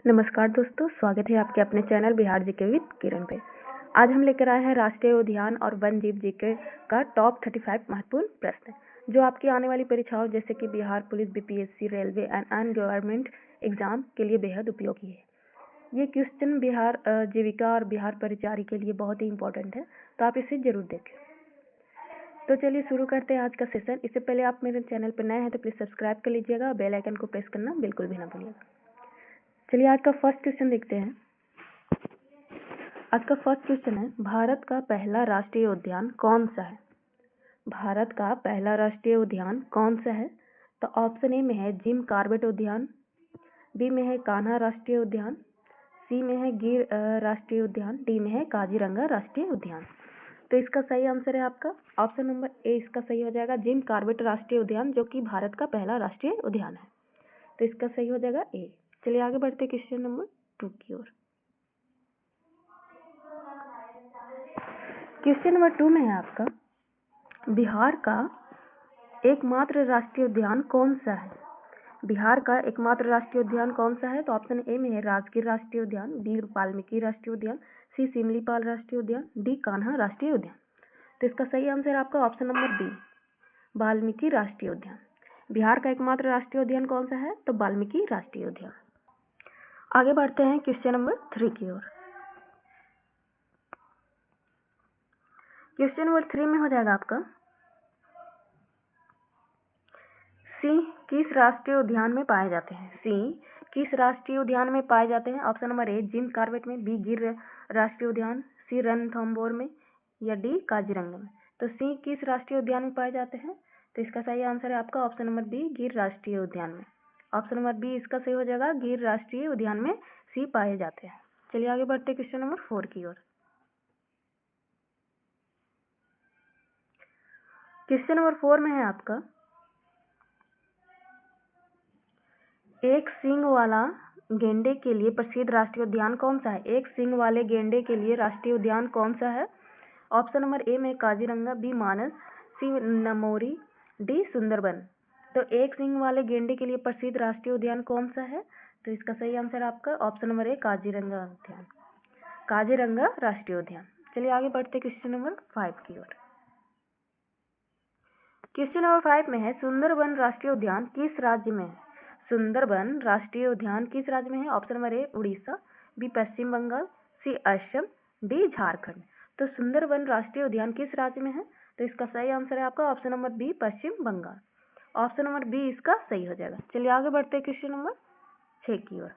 नमस्कार दोस्तों, स्वागत है आपके अपने चैनल बिहार जीके विद किरण पे। आज हम लेकर आए हैं राष्ट्रीय उद्यान और वन जीव जीके का टॉप 35 महत्वपूर्ण प्रश्न, जो आपकी आने वाली परीक्षाओं जैसे कि Bihar police, BPSC, railway and government exam के लिए बेहद उपयोगी है। ये क्वेश्चन बिहार जीविका और बिहार परिचारी के लिए बहुत ही इंपॉर्टेंट है, तो आप इसे जरूर देखें। तो चलिए शुरू करते हैं आज का सेशन। इससे पहले आप मेरे चैनल पर नए हैं तो प्लीज़ सब्सक्राइब कर लीजिएगा, बेल आइकन को प्रेस करना बिल्कुल भी ना भूलिएगा। चलिए आज का फर्स्ट क्वेश्चन देखते हैं। आज का फर्स्ट क्वेश्चन है, भारत का पहला राष्ट्रीय उद्यान कौन सा है? भारत का पहला राष्ट्रीय उद्यान कौन सा है? तो ऑप्शन ए में है जिम कॉर्बेट उद्यान, बी में है कान्हा राष्ट्रीय उद्यान, सी में है गिर राष्ट्रीय उद्यान, डी में है काजीरंगा राष्ट्रीय उद्यान। तो इसका सही आंसर है आपका ऑप्शन नंबर ए, इसका सही हो जाएगा जिम कॉर्बेट राष्ट्रीय उद्यान, जो कि भारत का पहला राष्ट्रीय उद्यान है। तो इसका सही हो जाएगा ए। चलिए आगे बढ़ते क्वेश्चन नंबर 2 की ओर। क्वेश्चन नंबर 2 में है आपका, बिहार का एकमात्र राष्ट्रीय उद्यान कौन सा है? बिहार का एकमात्र राष्ट्रीय उद्यान कौन सा है? तो ऑप्शन ए में है राजगीर राष्ट्रीय उद्यान, बी वाल्मीकि राष्ट्रीय उद्यान, सी सिमलीपाल राष्ट्रीय उद्यान, डी कान्हा राष्ट्रीय उद्यान। तो इसका सही आंसर आपका ऑप्शन नंबर बी, वाल्मीकि राष्ट्रीय उद्यान। बिहार का एकमात्र राष्ट्रीय उद्यान कौन सा है? तो वाल्मीकि राष्ट्रीय उद्यान। आगे बढ़ते हैं क्वेश्चन नंबर 3 की ओर। क्वेश्चन नंबर 3 में हो जाएगा आपका, सिंह किस राष्ट्रीय उद्यान में पाए जाते हैं? सिंह किस राष्ट्रीय उद्यान में पाए जाते हैं? ऑप्शन नंबर ए जिम कॉर्बेट में, बी गिर राष्ट्रीय उद्यान, सी रणथंभौर में, या डी काजीरंगा में। तो सिंह किस राष्ट्रीय उद्यान में पाए जाते हैं? तो इसका सही आंसर है आपका ऑप्शन नंबर बी, गिर राष्ट्रीय उद्यान में। ऑप्शन नंबर बी इसका सही हो जाएगा, गिर राष्ट्रीय उद्यान में सिंह पाए जाते हैं। चलिए आगे बढ़ते क्वेश्चन नंबर 4 की ओर। क्वेश्चन नंबर 4 में है आपका, एक सींग वाला गेंडे के लिए प्रसिद्ध राष्ट्रीय उद्यान कौन सा है? एक सींग वाले गेंडे के लिए राष्ट्रीय उद्यान कौन सा है? ऑप्शन नंबर ए में काजीरंगा, बी मानस, सी नमोरी, डी सुंदरबन। तो एक सींग वाले गेंडे के लिए प्रसिद्ध राष्ट्रीय उद्यान कौन सा है? तो इसका सही आंसर आपका ऑप्शन नंबर ए काजीरंगा उद्यान, काजीरंगा राष्ट्रीय उद्यान। चलिए आगे बढ़ते क्वेश्चन नंबर 5 की ओर। क्वेश्चन नंबर 5 में है, सुंदरबन राष्ट्रीय उद्यान किस राज्य में है? सुंदरबन राष्ट्रीय उद्यान किस राज्य में है? Option number A Orissa, B Paschim Bangal, C Assam, D Jharkhand. तो सुंदरबन राष्ट्रीय उद्यान किस राज्य में है? तो इसका सही आंसर है आपका option number B Paschim Bengal. Option number B इसका सही हो जाएगा। चलिए आगे बढ़ते हैं क्वेश्चन नंबर 6 की ओर।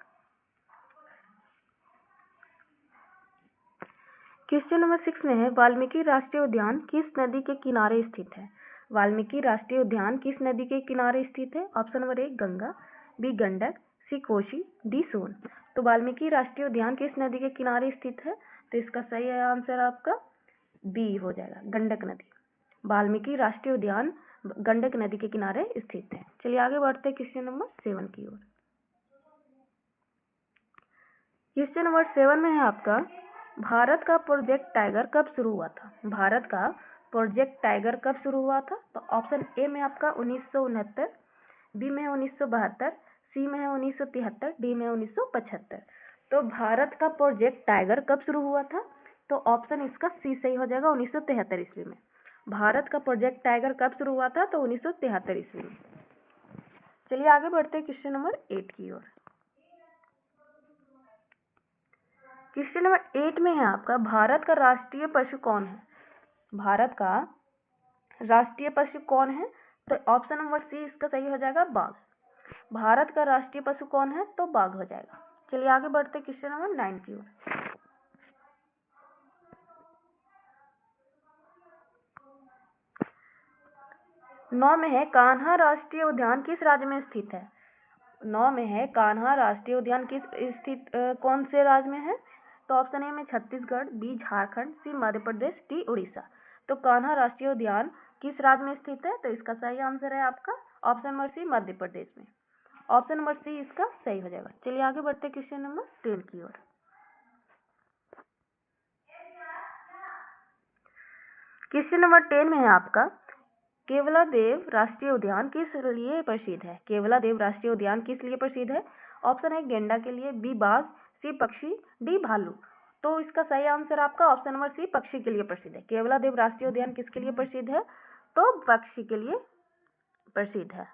क्वेश्चन नंबर 6 में है, वाल्मीकि राष्ट्रीय उद्यान किस नदी के किनारे स्थित है? वाल्मीकि राष्ट्रीय उद्यान किस नदी के किनारे स्थित है? Option number A Ganga, B Gandak, C Kosi, D Son. तो वाल्मीकि राष्ट्रीय उद्यान किस नदी के किनारे स्थित है? तो इसका सही आंसर आपका बी हो जाएगा, गंडक नदी। वाल्मीकि राष्ट्रीय उद्यान गंडक नदी के किनारे स्थित है। चलिए आगे बढ़ते हैं क्वेश्चन नंबर 7 की ओर। क्वेश्चन नंबर 7 में है आपका, भारत का प्रोजेक्ट टाइगर कब शुरू हुआ था? भारत का प्रोजेक्ट टाइगर कब शुरू हुआ था? तो ऑप्शन ए में आपका 1969, बी में 1972, सी में है 1973, डी में 1975। तो भारत का प्रोजेक्ट टाइगर कब शुरू हुआ था? तो ऑप्शन इसका सी सही हो जाएगा, 1973 ईस्वी में। भारत का प्रोजेक्ट टाइगर कब शुरू हुआ था? तो 1973 ईस्वी में। चलिए आगे बढ़ते हैं क्वेश्चन नंबर 8 की ओर। क्वेश्चन नंबर 8 में है आपका, भारत का राष्ट्रीय पशु कौन है? भारत का राष्ट्रीय पशु कौन है? तो ऑप्शन नंबर सी इसका सही हो जाएगा, बाघ। भारत का राष्ट्रीय पशु कौन है? तो बाघ हो जाएगा। चलिए आगे बढ़ते क्वेश्चन नंबर 9 की ओर। नौ में है, कान्हा राष्ट्रीय उद्यान किस राज्य में स्थित है? 9 में है, कान्हा राष्ट्रीय उद्यान किस स्थित कौन से राज्य में है? तो ऑप्शन ए में छत्तीसगढ़, बी झारखंड, सी मध्य प्रदेश, डी उड़ीसा। तो कान्हा राष्ट्रीय उद्यान किस राज्य में स्थित है? तो इसका सही आंसर है आपका ऑप्शन नंबर सी, मध्य प्रदेश में। ऑप्शन नंबर सी इसका सही हो जाएगा। चलिए आगे बढ़ते क्वेश्चन नंबर 10 की ओर। क्वेश्चन नंबर 10 में है आपका, केवलादेव राष्ट्रीय उद्यान किस लिए प्रसिद्ध है? केवलादेव राष्ट्रीय उद्यान किस लिए प्रसिद्ध है? ऑप्शन है गेंडा के लिए, बी बाघ, सी पक्षी, डी भालू। तो इसका सही आंसर आपका ऑप्शन नंबर सी पक्षी के लिए प्रसिद्ध है। केवलादेव राष्ट्रीय उद्यान किसके लिए प्रसिद्ध है? तो पक्षी के लिए प्रसिद्ध है।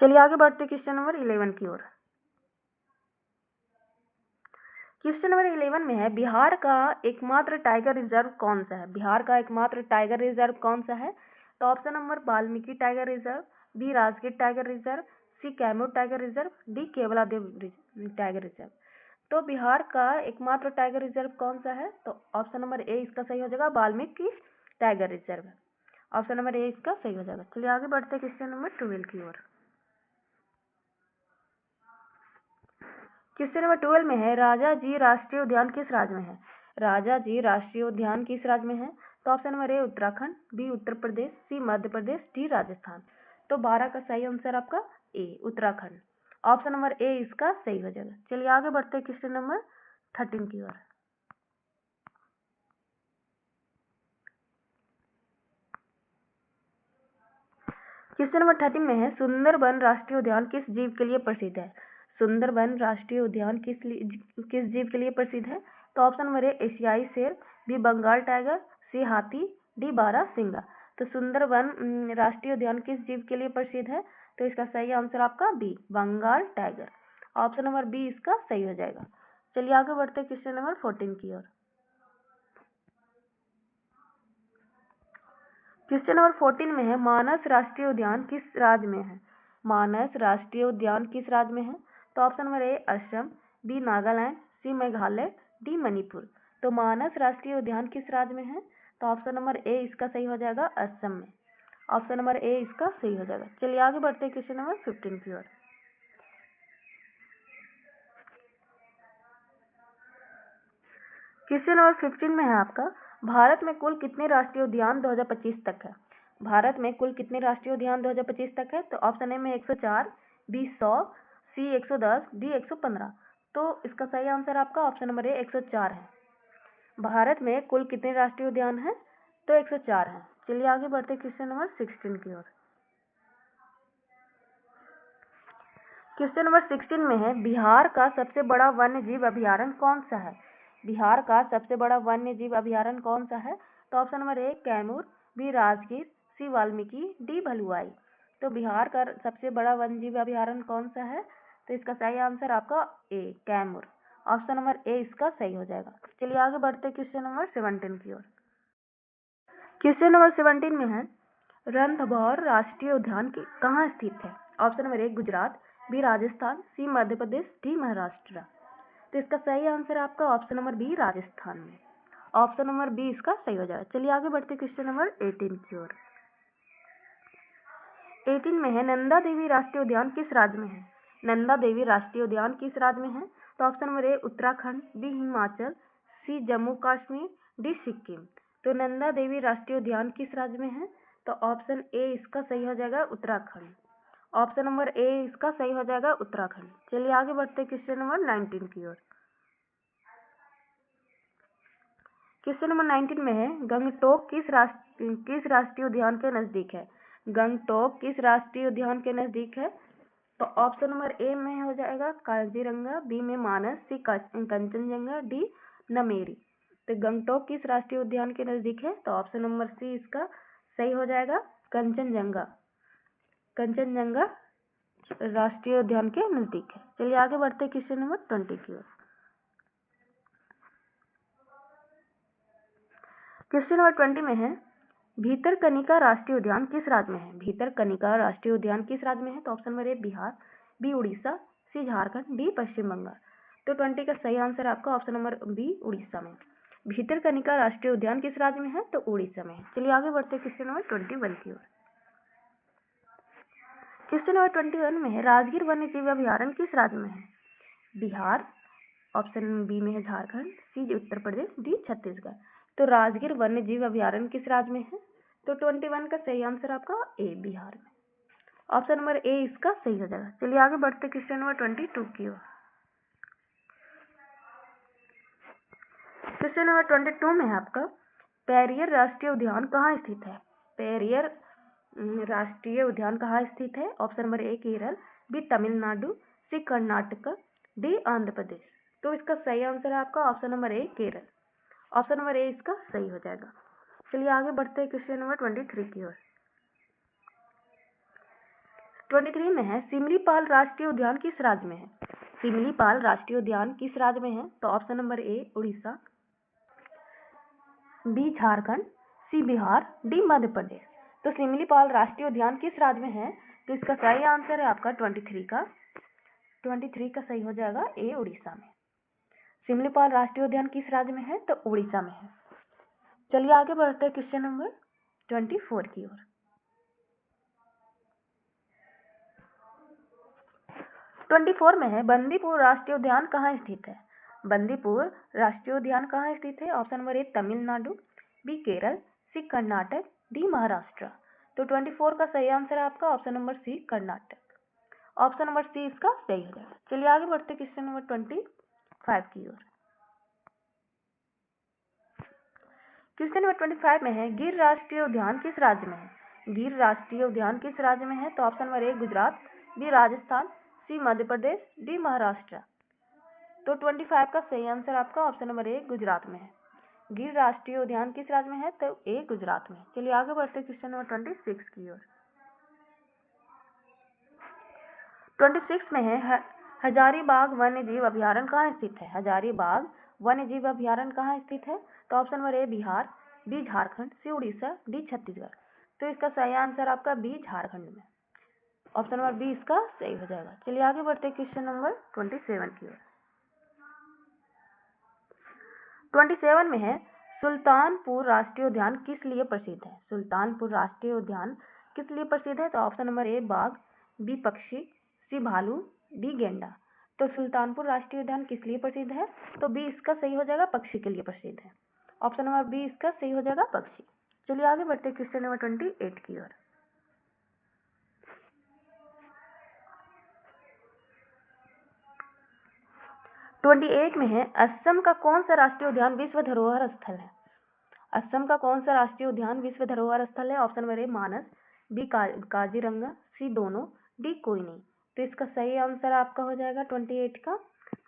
चलिए आगे बढ़ते क्वेश्चन नंबर 11 की ओर। क्वेश्चन नंबर 11 में है बिहार का एकमात्र टाइगर रिजर्व कौन सा है? बिहार का एकमात्र टाइगर रिजर्व कौन सा है? तो option number Valmiki tiger reserve, B Rajgir tiger reserve, C Kaimur tiger reserve, D Keoladeo tiger reserve. तो बिहार का एकमात्र टाइगर रिजर्व कौन सा है? तो ऑप्शन नंबर ए इसका सही हो जाएगा, Valmiki tiger reserve. Option number A इसका सही हो जाएगा। चलिए आगे बढ़ते क्वेश्चन नंबर 12 की ओर। क्वेश्चन नंबर 12 में है राजा जी राष्ट्रीय उद्यान किस राज्य में है? राजा जी राष्ट्रीय उद्यान किस राज्य में है? तो option number A Uttarakhand, B Uttar Pradesh, C Madhya Pradesh, D Rajasthan. तो 12 का सही आंसर आपका A Uttarakhand. Option number A इसका सही हो जाएगा। चलिए आगे बढ़ते हैं क्वेश्चन नंबर 13 की ओर। क्वेश्चन नंबर 13 में है सुंदरबन राष्ट्रीय उद्यान किस जीव के लिए प्रसिद्ध है? सुंदरबन राष्ट्रीय उद्यान किस जीव के लिए प्रसिद्ध है? तो ऑप्शन नंबर ए एशियाई शेर, बी बंगाल टाइगर, सी हाथी, डी बारहसिंगा। तो सुंदरबन राष्ट्रीय उद्यान किस जीव के लिए प्रसिद्ध है? तो इसका सही आंसर आपका B Bengal tiger. Option number B इसका सही हो जाएगा। चलिए आगे बढ़ते हैं क्वेश्चन नंबर 14 की ओर। क्वेश्चन नंबर 14 में है मानस राष्ट्रीय उद्यान किस राज्य में है? मानस राष्ट्रीय उद्यान किस राज्य में है? तो option number A Assam, B Nagaland, C Meghalaya, D Manipur. तो मानस राष्ट्रीय उद्यान किस राज्य में है? तो ऑप्शन नंबर ए इसका सही हो जाएगा, असम में। ऑप्शन नंबर ए इसका सही हो जाएगा। चलिए आगे बढ़ते हैं क्वेश्चन नंबर 15 की ओर। क्वेश्चन नंबर 15 में है आपका भारत में कुल कितने राष्ट्रीय उद्यान 2025 तक है? भारत में कुल कितने राष्ट्रीय उद्यान 2025 तक है? तो ऑप्शन ए में 104, बी 100, सी 110, डी 115। तो इसका सही आंसर आपका ऑप्शन नंबर ए 104 है। भारत में कुल कितने राष्ट्रीय उद्यान है? तो 104 है। चलिए आगे बढ़ते क्वेश्चन नंबर 16 की ओर। क्वेश्चन नंबर 16 में है बिहार का सबसे बड़ा वन्य जीव अभयारण्य कौन सा है? बिहार का सबसे बड़ा वन्य जीव अभयारण्य कौन सा है? तो option number A Kaimur, B Rajgir, C Valmiki, D Bhaluai. तो बिहार का सबसे बड़ा वन्य जीव अभयारण्य कौन सा है? तो इसका सही आंसर आपका ए कैमूर। ऑप्शन नंबर ए इसका सही हो जाएगा। चलिए आगे बढ़ते क्वेश्चन नंबर 17 की ओर। क्वेश्चन नंबर 17 में है रणथंभौर राष्ट्रीय उद्यान कहाँ स्थित है? Option number A Gujarat, B Rajasthan, C Madhya Pradesh, D Maharashtra. तो इसका सही आंसर आपका ऑप्शन नंबर बी राजस्थान में। ऑप्शन नंबर बी इसका सही हो जाएगा। चलिए आगे बढ़ते क्वेश्चन नंबर 18 की ओर। 18 में है नंदा देवी राष्ट्रीय उद्यान किस राज्य में है? नंदा देवी राष्ट्रीय उद्यान किस राज्य में है? तो option number A Uttarakhand, B Himachal, C Jammu Kashmir, D Sikkim. तो नंदा देवी राष्ट्रीय उद्यान किस राज्य में है? तो ऑप्शन ए इसका सही हो जाएगा उत्तराखंड। ऑप्शन नंबर ए इसका सही हो जाएगा उत्तराखंड। चलिए आगे बढ़ते क्वेश्चन नंबर 19 की ओर। क्वेश्चन नंबर 19 में है गंगटोक किस राष्ट्रीय उद्यान के नजदीक है? गंगटोक किस राष्ट्रीय उद्यान के नजदीक है? तो ऑप्शन नंबर ए में हो जाएगा काजीरंगा, बी में मानस, सी कंचनजंगा, डी नमेरी। तो गंगटोक किस राष्ट्रीय उद्यान के नजदीक है? तो ऑप्शन नंबर सी इसका सही हो जाएगा कंचनजंगा। कंचनजंगा राष्ट्रीय उद्यान के नजदीक है। चलिए आगे बढ़ते क्वेश्चन नंबर 20 की ओर। क्वेश्चन नंबर 20 में है भीतरकनिका राष्ट्रीय उद्यान किस राज्य में है? भीतरकनिका राष्ट्रीय उद्यान किस राज्य में है? तो option number A Bihar, B Orissa, C Jharkhand, D Paschim Bengal. तो 20 का सही आंसर आपका ऑप्शन नंबर बी उड़ीसा में। भीतरकनिका राष्ट्रीय उद्यान किस राज्य में है? तो उड़ीसा में है। चलिए आगे बढ़ते क्वेश्चन नंबर 21 की ओर। क्वेश्चन नंबर 21 में है राजगीर वन्य जीव अभयारण्य किस राज्य में है? बिहार, ऑप्शन बी में है झारखंड, सी उत्तर प्रदेश, डी छत्तीसगढ़। तो राजगीर वन्य जीव अभयारण्य किस राज्य में है? तो 21 का सही आंसर आपका ए बिहार में। ऑप्शन नंबर ए इसका सही हो जाएगा। चलिए आगे बढ़ते क्वेश्चन नंबर 22 की ओर। क्वेश्चन नंबर 22 में है आपका पेरियर राष्ट्रीय उद्यान कहाँ स्थित है? पेरियर राष्ट्रीय उद्यान कहाँ स्थित है? Option number A Kerala, B Tamil Nadu, C Karnataka, D Andhra Pradesh. तो इसका सही आंसर है आपका option number A Kerala. Option number A इसका सही हो जाएगा। चलिए आगे बढ़ते हैं क्वेश्चन नंबर 23 की ओर। 23 में है सिमलीपाल राष्ट्रीय उद्यान किस राज्य में है? सिमलीपाल राष्ट्रीय उद्यान किस राज्य में है? तो option number A Orissa, B Jharkhand, C Bihar, D Madhya Pradesh. तो सिमलीपाल राष्ट्रीय उद्यान किस राज्य में है? तो इसका सही आंसर है आपका 23 का सही हो जाएगा ए उड़ीसा में। सिमलीपाल राष्ट्रीय उद्यान किस राज्य में है? तो उड़ीसा में है। चलिए आगे बढ़ते हैं क्वेश्चन नंबर 24 की ओर। 24 में है बंदीपुर राष्ट्रीय उद्यान कहाँ स्थित है? बंदीपुर राष्ट्रीय उद्यान कहाँ स्थित है? Option number A Tamil Nadu, B Kerala, C Karnataka, D Maharashtra. तो 24 का सही आंसर है आपका option number C Karnataka. Option number C इसका सही हो जाएगा। चलिए आगे बढ़ते क्वेश्चन नंबर 25 की ओर। क्वेश्चन नंबर 25 में है गिर राष्ट्रीय उद्यान किस राज्य में है? गिर राष्ट्रीय उद्यान किस राज्य में है? तो option number A Gujarat, B Rajasthan, C Madhya Pradesh, D Maharashtra. तो 25 का सही आंसर आपका ऑप्शन नंबर ए गुजरात में है। गिर राष्ट्रीय उद्यान किस राज्य में है? तो ए गुजरात में। चलिए आगे बढ़ते क्वेश्चन नंबर 26 की ओर। 26 में है हजारीबाग वन्य जीव अभ्यारण्य कहाँ स्थित है? हजारीबाग वन्य जीव अभ्यारण्य कहाँ स्थित है? तो option number A Bihar, B Jharkhand, C Odisha, D Chhattisgarh. तो इसका सही आंसर आपका बी झारखंड में। ऑप्शन नंबर बी इसका सही हो जाएगा। चलिए आगे बढ़ते क्वेश्चन नंबर 27 की ओर। 27 में है सुल्तानपुर राष्ट्रीय उद्यान किस लिए प्रसिद्ध है? सुल्तानपुर राष्ट्रीय उद्यान किस लिए प्रसिद्ध है? तो ऑप्शन नंबर ए बाघ, बी पक्षी, सी भालू, डी गेंडा। तो सुल्तानपुर राष्ट्रीय उद्यान किस लिए प्रसिद्ध है? तो बी इसका सही हो जाएगा पक्षी के लिए प्रसिद्ध है। ऑप्शन नंबर बी इसका सही हो जाएगा पक्षी। चलिए आगे बढ़ते क्वेश्चन नंबर 28 की ओर। 28 में है असम का कौन सा राष्ट्रीय उद्यान विश्व धरोहर स्थल है? असम का कौन सा राष्ट्रीय उद्यान विश्व धरोहर स्थल है? Option number A Manas, B Kaziranga, C दोनों, डी कोई नहीं। तो इसका सही आंसर आपका हो जाएगा 28 का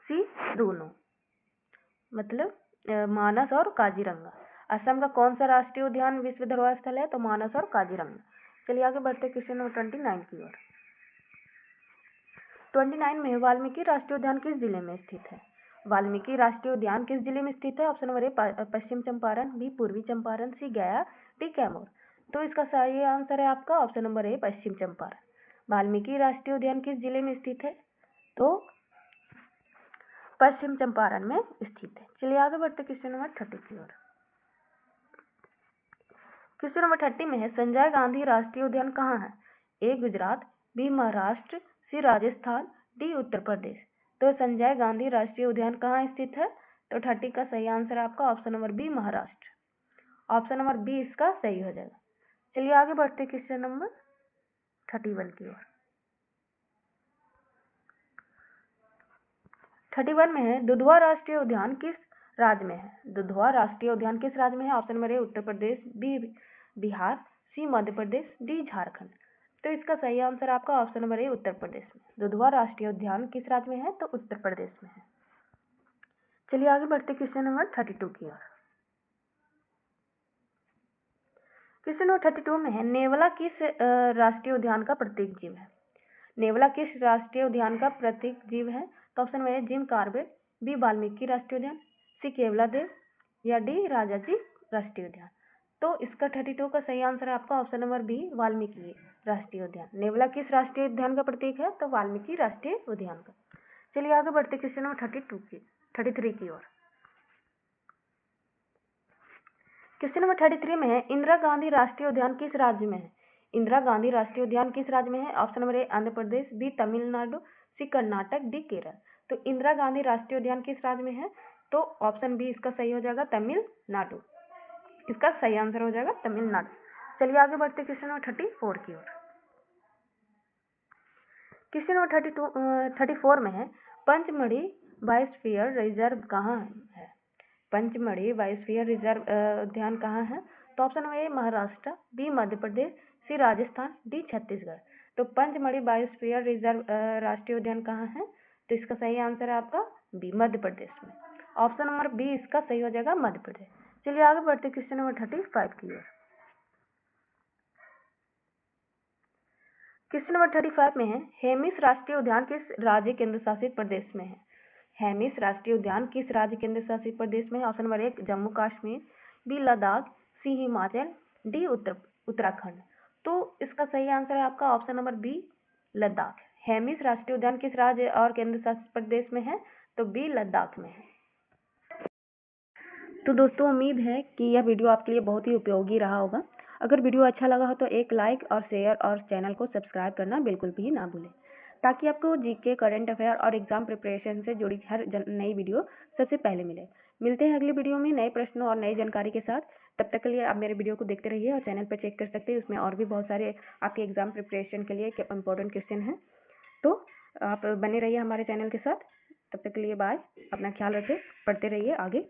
सी दोनों, मतलब मानस और काजीरंगा। असम का कौन सा राष्ट्रीय उद्यान विश्व धरोहर स्थल है? तो मानस और काजीरंगा। चलिए आगे बढ़ते क्वेश्चन नंबर 29 की ओर। 29 में वाल्मीकि राष्ट्रीय उद्यान किस जिले में स्थित है? वाल्मीकि राष्ट्रीय उद्यान किस जिले में स्थित है? Option number A Paschim Champaran, B Purvi Champaran, सी गया, डी कैमूर। तो इसका सही आंसर है आपका option number A Paschim Champaran. Valmiki राष्ट्रीय उद्यान किस जिले में स्थित है? तो पश्चिम चंपारण में स्थित है। चलिए आगे बढ़ते क्वेश्चन नंबर 30 की ओर। क्वेश्चन नंबर 30 में है संजय गांधी राष्ट्रीय उद्यान कहाँ है? ए गुजरात, बी महाराष्ट्र, सी राजस्थान, डी उत्तर प्रदेश। तो संजय गांधी राष्ट्रीय उद्यान कहाँ स्थित है? तो 30 का सही आंसर आपका option number B Maharashtra. Option number B इसका सही हो जाएगा। चलिए आगे बढ़ते क्वेश्चन नंबर 31 की ओर। 31 में है दुधवा राष्ट्रीय उद्यान किस राज्य में है? दुधवा राष्ट्रीय उद्यान किस राज्य में है? Option number A Uttar Pradesh, B Bihar, C Madhya Pradesh, D Jharkhand. तो इसका सही आंसर आपका ऑप्शन नंबर ए उत्तर प्रदेश में। दुधवा राष्ट्रीय उद्यान किस राज्य में है? तो उत्तर प्रदेश में है। चलिए आगे बढ़ते क्वेश्चन नंबर 32 की ओर। क्वेश्चन नंबर 32 में है नेवला किस राष्ट्रीय उद्यान का प्रतीक जीव है? नेवला किस राष्ट्रीय उद्यान का प्रतीक जीव है? तो ऑप्शन में है जिम कॉर्बेट, बी वाल्मीकि राष्ट्रीय उद्यान, सी केवलादेव, या डी राजाजी राष्ट्रीय उद्यान। तो इसका 32 का सही आंसर है आपका ऑप्शन नंबर बी वाल्मीकि राष्ट्रीय उद्यान। नेवला किस राष्ट्रीय उद्यान का प्रतीक है? तो वाल्मीकि राष्ट्रीय उद्यान का। चलिए आगे बढ़ते क्वेश्चन नंबर 33 की ओर। क्वेश्चन नंबर 33 में है इंदिरा गांधी राष्ट्रीय उद्यान किस राज्य में है? इंदिरा गांधी राष्ट्रीय उद्यान किस राज्य में है? Option number A Andhra Pradesh, B Tamil Nadu, C Karnataka, D Kerala. तो इंदिरा गांधी राष्ट्रीय उद्यान किस राज्य में है? तो ऑप्शन बी इसका सही हो जाएगा तमिलनाडु। इसका सही आंसर हो जाएगा तमिलनाडु। चलिए आगे बढ़ते क्वेश्चन नंबर 34 की ओर। क्वेश्चन नंबर 34 में है पंचमढ़ी बायोस्फीयर रिजर्व कहाँ है? पंचमढ़ी बायोस्फीयर रिजर्व उद्यान कहाँ है? तो option number A Maharashtra, B Madhya Pradesh, C Rajasthan, D Chhattisgarh. तो पंचमढ़ी बायोस्फीयर रिजर्व राष्ट्रीय उद्यान कहाँ है? तो इसका सही आंसर है आपका बी, मध्य प्रदेश में। ऑप्शन नंबर बी इसका सही हो जाएगा, मध्य प्रदेश। चलिए आगे बढ़ते क्वेश्चन नंबर 35 की ओर। क्वेश्चन नंबर 35 में है, हेमिस राष्ट्रीय उद्यान किस राज्य केंद्र शासित प्रदेश में है? हेमिस राष्ट्रीय उद्यान किस राज्य केंद्र शासित प्रदेश में है? Option number 1 Jammu Kashmir, B Ladakh, C Himachal, D Uttarakhand. तो इसका सही आंसर है आपका option number B, Ladakh. Hemis राष्ट्रीय उद्यान किस राज्य और केंद्र शासित प्रदेश में है? तो बी, लद्दाख में है। तो दोस्तों उम्मीद है कि यह वीडियो आपके लिए बहुत ही उपयोगी रहा होगा। अगर वीडियो अच्छा लगा हो तो एक लाइक और शेयर और चैनल को सब्सक्राइब करना बिल्कुल भी ना भूलें, ताकि आपको जीके, करंट अफेयर और एग्जाम प्रिपरेशन से जुड़ी हर नई वीडियो सबसे पहले मिले। मिलते हैं अगली वीडियो में नए प्रश्नों और नई जानकारी के साथ। तब तक के लिए आप मेरे वीडियो को देखते रहिए और चैनल पर चेक कर सकते हैं, उसमें और भी बहुत सारे आपके एग्जाम प्रिपरेशन के लिए इंपॉर्टेंट क्वेश्चन हैं। तो आप बने रहिए हमारे चैनल के साथ। तब तक के लिए बाय, अपना ख्याल रखें, पढ़ते रहिए, आगे